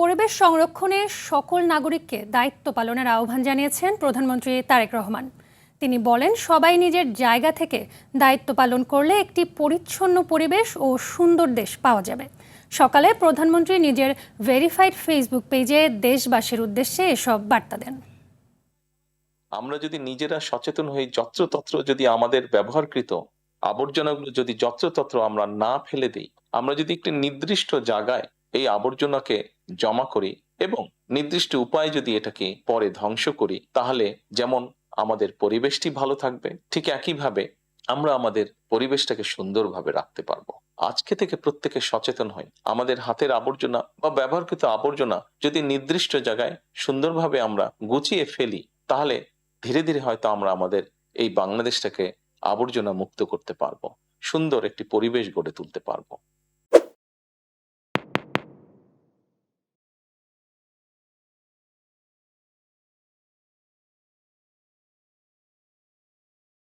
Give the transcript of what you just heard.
পরিবেশ সংরক্ষণে সকল নাগরিককে দায়িত্ব পালনের আহ্বান জানিয়েছেন প্রধানমন্ত্রী তারেক রহমান। তিনি বলেন, সবাই নিজের জায়গা থেকে দায়িত্ব পালন করলে একটি পরিচ্ছন্ন পরিবেশ ও সুন্দর দেশ পাওয়া যাবে। সকালে প্রধানমন্ত্রী নিজের ভেরিফাইড ফেসবুক পেজে দেশবাসীর উদ্দেশ্যে এসব বার্তা দেন। আমরা যদি নিজেরা সচেতন হই, যত্রতত্র যদি আমাদের ব্যবহারকৃত আবর্জনাগুলো যদি যত্রতত্র আমরা না ফেলে দিই, আমরা যদি একটি নির্দিষ্ট জায়গায় এই আবর্জনাকে জমা করি এবং নির্দিষ্ট উপায়ে যদি এটাকে পরে ধ্বংস করি, তাহলে যেমন আমাদের পরিবেশটি ভালো থাকবে, ঠিক একইভাবে আমরা আমাদের পরিবেশটাকে সুন্দরভাবে রাখতে পারবো। আজকে থেকে প্রত্যেকে সচেতন হই, আমাদের হাতের আবর্জনা বা ব্যবহারকৃত আবর্জনা যদি নির্দিষ্ট জায়গায় সুন্দরভাবে আমরা গুছিয়ে ফেলি, তাহলে ধীরে ধীরে হয়তো আমরা আমাদের এই বাংলাদেশটাকে আবর্জনা মুক্ত করতে পারবো, সুন্দর একটি পরিবেশ গড়ে তুলতে পারবো।